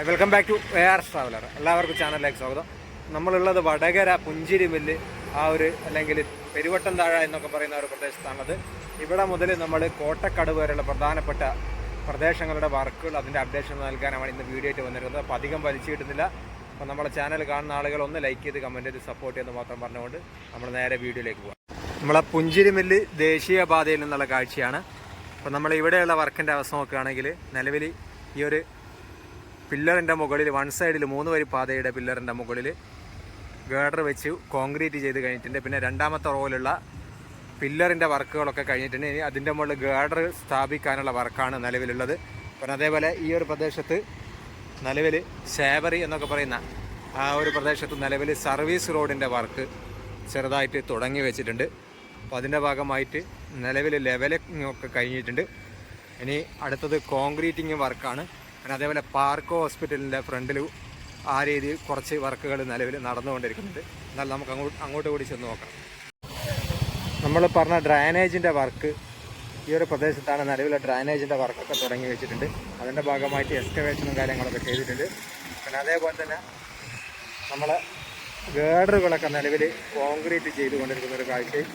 Welcome back to AR traveller. എല്ലാവർക്കും ചാനലിലേക്ക് സ്വാഗതം. നമ്മളുള്ളത് വടകര പുഞ്ചിരിമില്ല് അല്ലെങ്കിൽ പെരുവട്ടം താഴ എന്നൊക്കെ പറയുന്ന ഒരു പ്രദേശത്താണത്. ഇവിടെ മുതൽ നമ്മൾ കോട്ടക്കടവ് വരെയുള്ള പ്രധാനപ്പെട്ട പ്രദേശങ്ങളുടെ വർക്കുകൾ അതിൻ്റെ അപ്ഡേഷൻ നൽകാനാണ് ഇന്ന് വീഡിയോ ആയിട്ട് വന്നിരിക്കുന്നത്. അപ്പോൾ അധികം വലിച്ചു കിട്ടുന്നില്ല. അപ്പോൾ നമ്മുടെ ചാനൽ കാണുന്ന ആളുകൾ ഒന്ന് ലൈക്ക് ചെയ്ത് കമൻറ്റ് ചെയ്ത് സപ്പോർട്ട് ചെയ്യുന്നത് മാത്രം പറഞ്ഞുകൊണ്ട് നമ്മൾ നേരെ വീഡിയോയിലേക്ക് പോകാം. നമ്മളെ പുഞ്ചിരിമില്ല് ദേശീയപാതയിൽ നിന്നുള്ള കാഴ്ചയാണ്. അപ്പോൾ നമ്മൾ ഇവിടെയുള്ള വർക്കിൻ്റെ അവസ്ഥ നോക്കുകയാണെങ്കിൽ നിലവിൽ ഈ ഒരു പില്ലറിൻ്റെ മുകളിൽ വൺ സൈഡിൽ 3 വരി പാതയുടെ പില്ലറിൻ്റെ മുകളിൽ ഗേഡർ വെച്ച് കോൺക്രീറ്റ് ചെയ്ത് കഴിഞ്ഞിട്ടുണ്ട്. പിന്നെ രണ്ടാമത്തെ റോയിലുള്ള പില്ലറിൻ്റെ വർക്കുകളൊക്കെ കഴിഞ്ഞിട്ടുണ്ട്. ഇനി അതിൻ്റെ മുകളിൽ ഗേഡർ സ്ഥാപിക്കാനുള്ള വർക്കാണ് നിലവിലുള്ളത്. പിന്നെ അതേപോലെ ഈ ഒരു പ്രദേശത്ത് നിലവിൽ സേവറി എന്നൊക്കെ പറയുന്ന ആ ഒരു പ്രദേശത്ത് നിലവിൽ സർവീസ് റോഡിൻ്റെ വർക്ക് ചെറുതായിട്ട് തുടങ്ങി വെച്ചിട്ടുണ്ട്. അപ്പോൾ അതിൻ്റെ ഭാഗമായിട്ട് നിലവിൽ ലെവലിംഗ് ഒക്കെ കഴിഞ്ഞിട്ടുണ്ട്. ഇനി അടുത്തത് കോൺക്രീറ്റിങ് വർക്കാണ്. പിന്നെ അതേപോലെ പാർക്ക് ഹോസ്പിറ്റലിൻ്റെ ഫ്രണ്ടിൽ ആ രീതിയിൽ കുറച്ച് വർക്കുകൾ നിലവിൽ നടന്നുകൊണ്ടിരിക്കുന്നുണ്ട്. എന്നാൽ നമുക്ക് അങ്ങോട്ട് കൂടി ചെന്ന് നോക്കാം. നമ്മൾ പറഞ്ഞ ഡ്രൈനേജിൻ്റെ വർക്ക് ഈ ഒരു പ്രദേശത്താണ് നിലവിലെ ഡ്രൈനേജിൻ്റെ വർക്കൊക്കെ തുടങ്ങി വെച്ചിട്ടുണ്ട്. അതിൻ്റെ ഭാഗമായിട്ട് എക്സ്കവേഷനും കാര്യങ്ങളൊക്കെ ചെയ്തിട്ടുണ്ട്. പിന്നെ അതേപോലെ തന്നെ നമ്മളെ ഗേഡറുകളൊക്കെ നിലവിൽ കോൺക്രീറ്റ് ചെയ്തുകൊണ്ടിരിക്കുന്ന ഒരു കാഴ്ചയും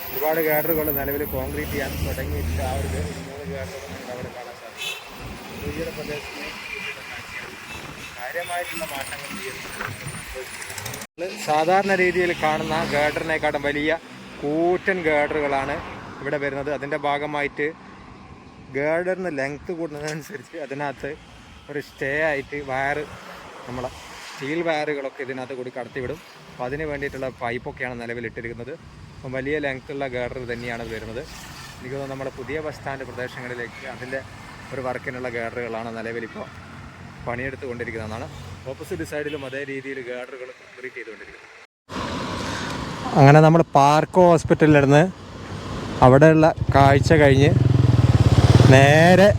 ഒരുപാട് ഗേഡറുകൾ നിലവിൽ കോൺക്രീറ്റ് ചെയ്യാൻ തുടങ്ങിയിട്ടുണ്ട്. ആ ഒരു 3 ഗേഡറുകൾ നമുക്ക് അവിടെ കാണാൻ സാധിക്കും. ഈയൊരു പ്രദേശത്തിന് കാര്യമായിട്ടുള്ള മാറ്റങ്ങൾ ചെയ്യുന്നുണ്ട്. സാധാരണ രീതിയിൽ കാണുന്ന ഗേഡറിനെക്കാട്ടും വലിയ കൂറ്റൻ ഗേഡറുകളാണ് ഇവിടെ വരുന്നത്. അതിൻ്റെ ഭാഗമായിട്ട് ഗേഡറിന് ലെങ്ത്ത് കൂടുന്നതനുസരിച്ച് അതിനകത്ത് ഒരു സ്റ്റേ ആയിട്ട് വയറ് നമ്മളെ സ്റ്റീൽ വയറുകളൊക്കെ ഇതിനകത്ത് കൂടി കടത്തിവിടും. അപ്പോൾ അതിന് വേണ്ടിയിട്ടുള്ള പൈപ്പൊക്കെയാണ് നിലവിലിട്ടിരിക്കുന്നത്. അപ്പം വലിയ ലെങ്ത്തുള്ള ഗേഡർ തന്നെയാണ് വരുന്നത്. എനിക്ക് തോന്നുന്നു നമ്മുടെ പുതിയ ബസ് സ്റ്റാൻഡ് പ്രദേശങ്ങളിലേക്ക് അതിൻ്റെ ഒരു വർക്കിനുള്ള ഗേഡറുകളാണ് നിലവിലിപ്പോൾ പണിയെടുത്ത് കൊണ്ടിരിക്കുന്നതെന്നാണ്. ഓപ്പോസിറ്റ് സൈഡിലും അതേ രീതിയിൽ ഗേഡറുകൾ കോൺക്രീറ്റ് ചെയ്തുകൊണ്ടിരിക്കുന്നത്. അങ്ങനെ നമ്മൾ പാർക്ക് ഹോസ്പിറ്റലിലിരുന്ന് അവിടെയുള്ള കാഴ്ച കഴിഞ്ഞ് നേരെ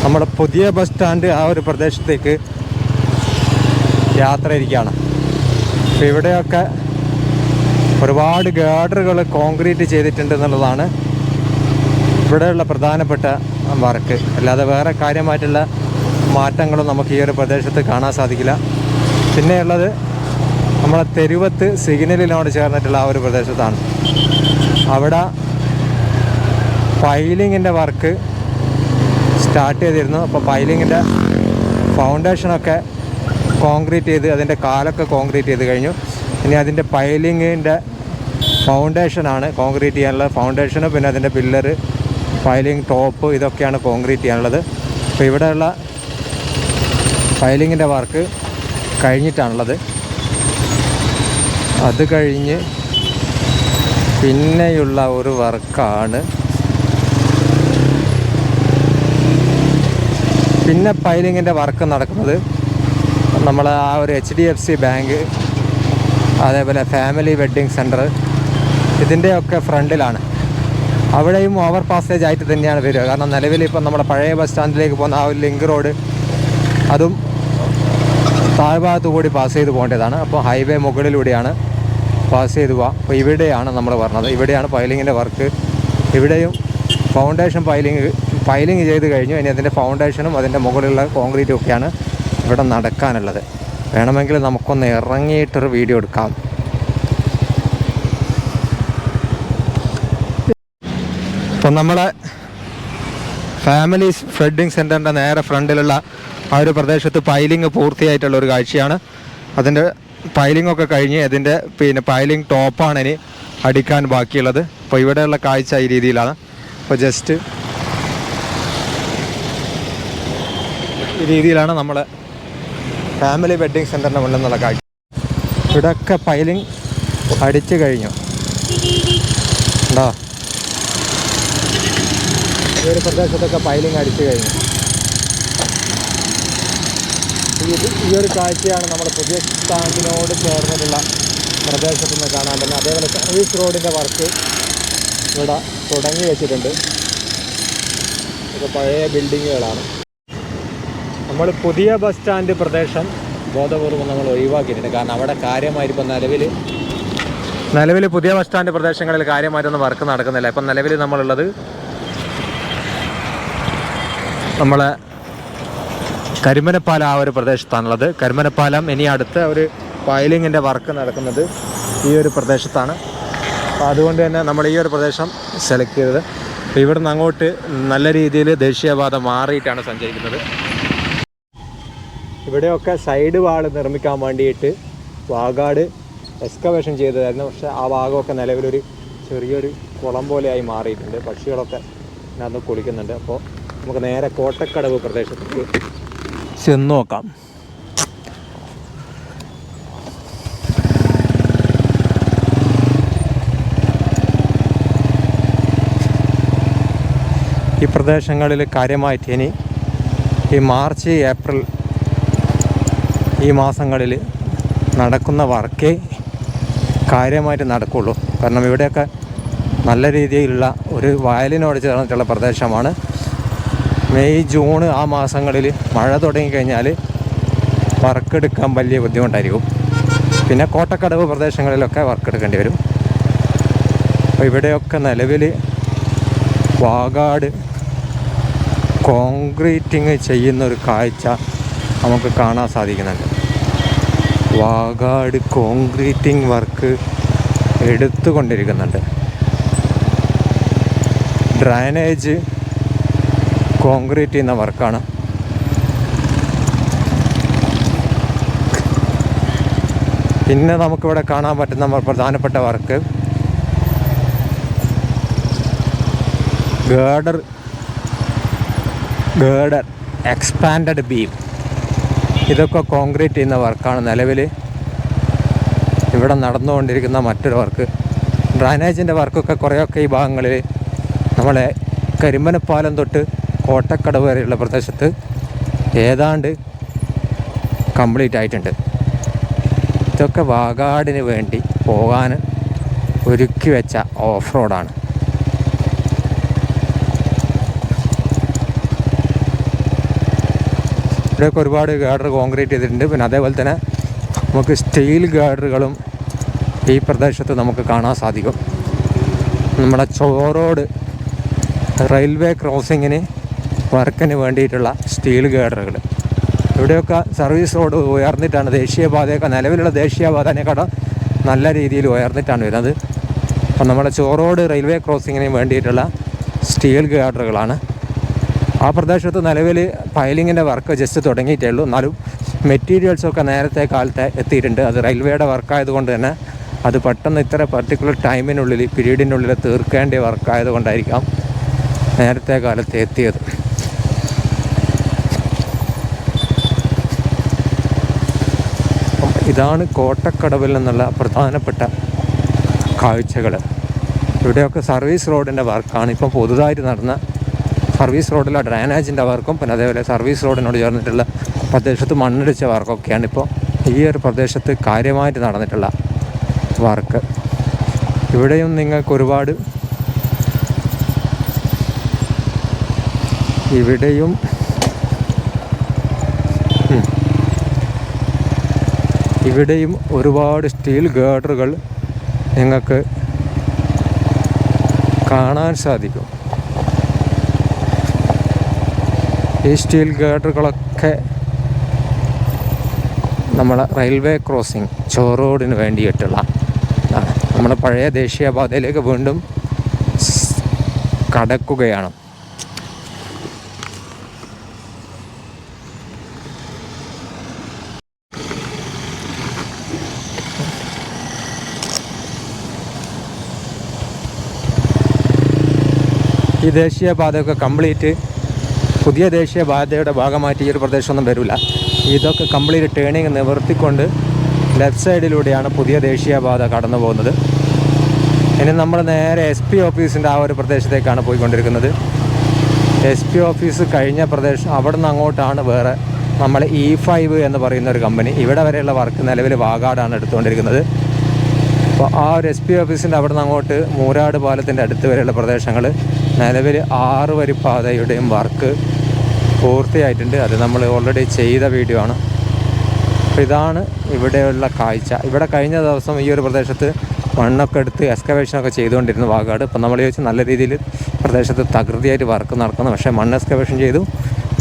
നമ്മുടെ പുതിയ ബസ് സ്റ്റാൻഡ് ആ ഒരു പ്രദേശത്തേക്ക് യാത്ര ഇരിക്കുകയാണ്. അപ്പോൾ ഇവിടെയൊക്കെ ഒരുപാട് ഗേഡറുകൾ കോൺക്രീറ്റ് ചെയ്തിട്ടുണ്ട് എന്നുള്ളതാണ് ഇവിടെയുള്ള പ്രധാനപ്പെട്ട വർക്ക്. അല്ലാതെ വേറെ കാര്യമായിട്ടുള്ള മാറ്റങ്ങളും നമുക്ക് ഈ ഒരു പ്രദേശത്ത് കാണാൻ സാധിക്കില്ല. പിന്നെയുള്ളത് നമ്മളെ തെരുവത്ത് സിഗ്നലിനോട് ചേർന്നിട്ടുള്ള ആ ഒരു പ്രദേശത്താണ്. അവിടെ പൈലിങ്ങിൻ്റെ വർക്ക് സ്റ്റാർട്ട് ചെയ്തിരുന്നു. അപ്പോൾ പൈലിങ്ങിൻ്റെ ഫൗണ്ടേഷനൊക്കെ കോൺക്രീറ്റ് ചെയ്ത് അതിൻ്റെ കാലൊക്കെ കോൺക്രീറ്റ് ചെയ്ത് കഴിഞ്ഞു. ഇനി അതിൻ്റെ പൈലിങ്ങിൻ്റെ ഫൗണ്ടേഷനാണ് കോൺക്രീറ്റ് ചെയ്യാനുള്ള ഫൗണ്ടേഷനും പിന്നെ അതിൻ്റെ പില്ലറ് പൈലിങ് ടോപ്പ് ഇതൊക്കെയാണ് കോൺക്രീറ്റ് ചെയ്യാനുള്ളത്. അപ്പോൾ ഇവിടെയുള്ള പൈലിങ്ങിൻ്റെ വർക്ക് കഴിഞ്ഞിട്ടാണുള്ളത്. അത് കഴിഞ്ഞ് പിന്നെയുള്ള ഒരു വർക്കാണ് പിന്നെ പൈലിങ്ങിൻ്റെ വർക്ക് നടക്കുന്നത് നമ്മൾ ആ ഒരു HDFC ബാങ്ക് അതേപോലെ ഫാമിലി വെഡ്ഡിങ് സെൻറ്റർ ഇതിൻ്റെയൊക്കെ ഫ്രണ്ടിലാണ്. അവിടെയും ഓവർ പാസേജ് ആയിട്ട് തന്നെയാണ് വരിക. കാരണം നിലവിൽ ഇപ്പം നമ്മുടെ പഴയ ബസ് സ്റ്റാൻഡിലേക്ക് പോകുന്ന ആ ഒരു ലിങ്ക് റോഡ് അതും താഴ്ഭാഗത്തു കൂടി പാസ് ചെയ്ത് പോകേണ്ടതാണ്. അപ്പോൾ ഹൈവേ മുകളിലൂടെയാണ് പാസ് ചെയ്ത് പോവുക. അപ്പോൾ ഇവിടെയാണ് നമ്മൾ പറഞ്ഞത്, ഇവിടെയാണ് പൈലിങ്ങിൻ്റെ വർക്ക്. ഇവിടെയും ഫൗണ്ടേഷൻ പൈലിങ് ചെയ്ത് കഴിഞ്ഞു. ഇനി അതിൻ്റെ ഫൗണ്ടേഷനും അതിൻ്റെ മുകളിലുള്ള കോൺക്രീറ്റും ഒക്കെയാണ് ഇവിടെ നടക്കാനുള്ളത്. വേണമെങ്കിൽ നമുക്കൊന്ന് ഇറങ്ങിയിട്ടൊരു വീഡിയോ എടുക്കാം. ഇപ്പം നമ്മളെ ഫാമിലി വെഡ്ഡിങ് സെൻറ്ററിൻ്റെ നേരെ ഫ്രണ്ടിലുള്ള ആ ഒരു പ്രദേശത്ത് പൈലിങ് പൂർത്തിയായിട്ടുള്ള ഒരു കാഴ്ചയാണ്. അതിൻ്റെ പൈലിങ്ങൊക്കെ കഴിഞ്ഞ് അതിൻ്റെ പൈലിങ് ടോപ്പാണ് ഇനി അടിക്കാൻ ബാക്കിയുള്ളത്. അപ്പോൾ ഇവിടെയുള്ള കാഴ്ച ഈ രീതിയിലാണ്. അപ്പോൾ ജസ്റ്റ് ഈ രീതിയിലാണ് നമ്മൾ ഫാമിലി വെഡ്ഡിങ് സെൻറ്ററിൻ്റെ മുന്നിൽ നിന്നുള്ള കാഴ്ച. ഇവിടെയൊക്കെ പൈലിങ് അടിച്ചു കഴിഞ്ഞു. ഉണ്ടോ? ഈ ഒരു പ്രദേശത്തൊക്കെ പൈലിങ് അടിച്ചു കഴിഞ്ഞു. ഈ ഒരു കാഴ്ചയാണ് നമ്മുടെ പുതിയ സ്റ്റാൻഡിനോട് ചേർന്നിട്ടുള്ള പ്രദേശത്തു നിന്ന് കാണാൻ പറ്റുന്നത്. അതേപോലെ സർവീസ് റോഡിൻ്റെ വർക്ക് ഇവിടെ തുടങ്ങി വെച്ചിട്ടുണ്ട്. ഇത് പഴയ ബിൽഡിങ്ങുകളാണ്. നമ്മൾ പുതിയ ബസ് സ്റ്റാൻഡ് പ്രദേശം ബോധപൂർവം നമ്മൾ ഒഴിവാക്കിയിട്ടുണ്ട്. കാരണം അവിടെ കാര്യമായിരിക്കും നിലവിൽ പുതിയ ബസ് സ്റ്റാൻഡ് പ്രദേശങ്ങളിൽ കാര്യമായിട്ടൊന്നും വർക്ക് നടക്കുന്നില്ല. ഇപ്പം നിലവിൽ നമ്മളുള്ളത് നമ്മളെ കരിമനപ്പാലം ആ ഒരു പ്രദേശത്താണുള്ളത്. കരിമനപ്പാലം ഇനി അടുത്ത ഒരു പൈലിങ്ങിൻ്റെ വർക്ക് നടക്കുന്നത് ഈ ഒരു പ്രദേശത്താണ്. അപ്പോൾ അതുകൊണ്ട് തന്നെ നമ്മൾ ഈ ഒരു പ്രദേശം സെലക്ട് ചെയ്തത്. അപ്പോൾ ഇവിടുന്ന് അങ്ങോട്ട് നല്ല രീതിയിൽ ദേശീയപാത മാറിയിട്ടാണ് സഞ്ചരിക്കുന്നത്. ഇവിടെയൊക്കെ സൈഡ് വാൾ നിർമ്മിക്കാൻ വേണ്ടിയിട്ട് വാഗാട് എക്സ്കവേഷൻ ചെയ്തതായിരുന്നു. പക്ഷേ ആ ഭാഗമൊക്കെ നിലവിലൊരു ചെറിയൊരു കുളം പോലെയായി മാറിയിട്ടുണ്ട്. പക്ഷികളൊക്കെ അതിനകത്ത് കുളിക്കുന്നുണ്ട്. അപ്പോൾ നമുക്ക് നേരെ കോട്ടക്കടവ് പ്രദേശത്തേക്ക് ചെന്ന് നോക്കാം. ഈ പ്രദേശങ്ങളിൽ കാര്യമായിട്ട് ഇനി ഈ മാർച്ച് ഏപ്രിൽ ഈ മാസങ്ങളിൽ നടക്കുന്ന വർക്കേ കാര്യമായിട്ട് നടക്കുള്ളൂ. കാരണം ഇവിടെയൊക്കെ നല്ല രീതിയിലുള്ള ഒരു വയലിനോട് ചേർന്നിട്ടുള്ള പ്രദേശമാണ്. മെയ് ജൂൺ ആ മാസങ്ങളിൽ മഴ തുടങ്ങിക്കഴിഞ്ഞാൽ വർക്കെടുക്കാൻ വലിയ ബുദ്ധിമുട്ടായിരിക്കും. പിന്നെ കോട്ടക്കടവ് പ്രദേശങ്ങളിലൊക്കെ വർക്കെടുക്കേണ്ടി വരും. അപ്പോൾ ഇവിടെയൊക്കെ നിലവിൽ വാഗാട് കോൺക്രീറ്റിങ് ചെയ്യുന്നൊരു കാഴ്ച നമുക്ക് കാണാൻ സാധിക്കുന്നുണ്ട്. വാഗാട് കോൺക്രീറ്റിംഗ് വർക്ക് എടുത്തുകൊണ്ടിരിക്കുന്നുണ്ട്. ഡ്രൈനേജ് കോൺക്രീറ്റ് ചെയ്യുന്ന വർക്കാണ്. പിന്നെ നമുക്കിവിടെ കാണാൻ പറ്റുന്ന പ്രധാനപ്പെട്ട വർക്ക് ഗേഡർ എക്സ്പാൻഡഡ് ബീം. ഇതൊക്കെ കോൺക്രീറ്റ് ചെയ്യുന്ന വർക്കാണ് നിലവിൽ ഇവിടെ നടന്നുകൊണ്ടിരിക്കുന്ന മറ്റൊരു വർക്ക്. ഡ്രൈനേജിൻ്റെ വർക്കൊക്കെ കുറേയൊക്കെ ഈ ഭാഗങ്ങളിൽ നമ്മളെ കരിമ്പനപ്പാലം തൊട്ട് കോട്ടക്കടവ് വരെയുള്ള പ്രദേശത്ത് ഏതാണ്ട് കംപ്ലീറ്റ് ആയിട്ടുണ്ട്. ഇതൊക്കെ വാഗാടിന് വേണ്ടി പോകാൻ ഒരുക്കി വെച്ച ഓഫ് റോഡാണ്. ഇവിടെയൊക്കെ ഒരുപാട് ഗാർഡർ കോൺക്രീറ്റ് ചെയ്തിട്ടുണ്ട്. പിന്നെ അതേപോലെ തന്നെ നമുക്ക് സ്റ്റീൽ ഗാർഡറുകളും ഈ പ്രദേശത്ത് നമുക്ക് കാണാൻ സാധിക്കും. നമ്മുടെ ചോറോഡ് റെയിൽവേ ക്രോസിങ്ങിന് വർക്കിന് വേണ്ടിയിട്ടുള്ള സ്റ്റീൽ ഗാർഡറുകൾ. ഇവിടെയൊക്കെ സർവീസ് റോഡ് ഉയർന്നിട്ടാണ് ദേശീയപാതയൊക്കെ നിലവിലുള്ള ദേശീയപാതേക്കാളും നല്ല രീതിയിൽ ഉയർന്നിട്ടാണ് വരുന്നത്. അപ്പം നമ്മുടെ ചോറോഡ് റെയിൽവേ ക്രോസിങ്ങിന് വേണ്ടിയിട്ടുള്ള സ്റ്റീൽ ഗാർഡറുകളാണ്. ആ പ്രദേശത്ത് നിലവിൽ പൈലിങ്ങിൻ്റെ വർക്ക് ജസ്റ്റ് തുടങ്ങിയിട്ടേ ഉള്ളൂ. എന്നാലും മെറ്റീരിയൽസൊക്കെ നേരത്തെ കാലത്തെ എത്തിയിട്ടുണ്ട്. അത് റെയിൽവേയുടെ വർക്കായതുകൊണ്ട് തന്നെ അത് പെട്ടെന്ന് ഇത്ര പർട്ടിക്കുലർ ടൈമിനുള്ളിൽ പീരീഡിനുള്ളിൽ തീർക്കേണ്ട വർക്കായതുകൊണ്ടായിരിക്കാം നേരത്തെ കാലത്ത് എത്തിയത്. ഇതാണ് കോട്ടക്കടവിൽ നിന്നുള്ള പ്രധാനപ്പെട്ട കാഴ്ചകൾ. ഇവിടെയൊക്കെ സർവീസ് റോഡിൻ്റെ വർക്കാണ്. ഇപ്പം പുതുതായിട്ട് നടന്ന സർവീസ് റോഡിലെ ഡ്രൈനേജിൻ്റെ വർക്കും പിന്നെ അതേപോലെ സർവീസ് റോഡിനോട് ചേർന്നിട്ടുള്ള പ്രദേശത്ത് മണ്ണിടിച്ച വർക്കൊക്കെയാണ് ഇപ്പോൾ ഈ ഒരു പ്രദേശത്ത് കാര്യമായിട്ട് നടന്നിട്ടുള്ള വർക്ക്. ഇവിടെയും നിങ്ങൾക്ക് ഒരുപാട് ഇവിടെയും ഒരുപാട് സ്റ്റീൽ ഗാർഡറുകൾ നിങ്ങൾക്ക് കാണാൻ സാധിക്കും. ഈ സ്റ്റീൽ ഗാർഡറുകളൊക്കെ നമ്മളെ റെയിൽവേ ക്രോസിങ് ചോറോഡിന് വേണ്ടിയിട്ടുള്ള നമ്മുടെ പഴയ ദേശീയപാതയിലേക്ക് വീണ്ടും കടക്കുകയാണ്. ഈ ദേശീയപാതയൊക്കെ കംപ്ലീറ്റ് പുതിയ ദേശീയപാതയുടെ ഭാഗമായിട്ട് ഈ ഒരു പ്രദേശമൊന്നും വരില്ല. ഇതൊക്കെ കംപ്ലീറ്റ് ടേണിങ് നിവർത്തിക്കൊണ്ട് ലെഫ്റ്റ് സൈഡിലൂടെയാണ് പുതിയ ദേശീയപാത കടന്നു പോകുന്നത്. ഇനി നമ്മൾ നേരെ SP ഓഫീസിൻ്റെ ആ ഒരു പ്രദേശത്തേക്കാണ് പോയിക്കൊണ്ടിരിക്കുന്നത്. SP ഓഫീസ് കഴിഞ്ഞ പ്രദേശം അവിടെ നിന്ന് അങ്ങോട്ടാണ് വേറെ നമ്മൾ E5 എന്ന് പറയുന്ന ഒരു കമ്പനി. ഇവിടെ വരെയുള്ള വർക്ക് നിലവിൽ വാഗാടാണ് എടുത്തുകൊണ്ടിരിക്കുന്നത്. അപ്പോൾ ആ ഒരു SP ഓഫീസിൻ്റെ അവിടെ നിന്ന് അങ്ങോട്ട് മൂരാട് പാലത്തിൻ്റെ അടുത്ത് വരെയുള്ള പ്രദേശങ്ങൾ നിലവിൽ 6 വരിപ്പാതയുടെയും വർക്ക് പൂർത്തിയായിട്ടുണ്ട്. അത് നമ്മൾ ഓൾറെഡി ചെയ്ത വീഡിയോ ആണ്. അപ്പോൾ ഇതാണ് ഇവിടെയുള്ള കാഴ്ച. ഇവിടെ കഴിഞ്ഞ ദിവസം ഈ ഒരു പ്രദേശത്ത് മണ്ണൊക്കെ എടുത്ത് എക്സ്കവേഷനൊക്കെ ചെയ്തുകൊണ്ടിരുന്നു വാഗാട്. ഇപ്പം നമ്മൾ ചോദിച്ചാൽ നല്ല രീതിയിൽ പ്രദേശത്ത് തകൃതിയായിട്ട് വർക്ക് നടക്കുന്നു. പക്ഷേ മണ്ണ് എക്സ്കവേഷൻ ചെയ്തു,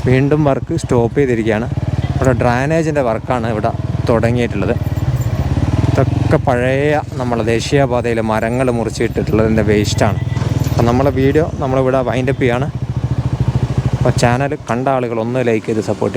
വീണ്ടും വർക്ക് സ്റ്റോപ്പ് ചെയ്തിരിക്കുകയാണ്. ഇവിടെ ഡ്രൈനേജിൻ്റെ വർക്കാണ് ഇവിടെ തുടങ്ങിയിട്ടുള്ളത്. ഇതൊക്കെ പഴയ നമ്മളെ ദേശീയപാതയിൽ മരങ്ങൾ മുറിച്ചിട്ടിട്ടുള്ളതിൻ്റെ വേസ്റ്റാണ്. അപ്പം നമ്മളെ വീഡിയോ നമ്മളിവിടെ വൈൻഡപ്പ് ചെയ്യാണ്. അപ്പോൾ ചാനൽ കണ്ട ആളുകൾ ഒന്ന് ലൈക്ക് ചെയ്ത് സപ്പോർട്ട് ചെയ്യുക.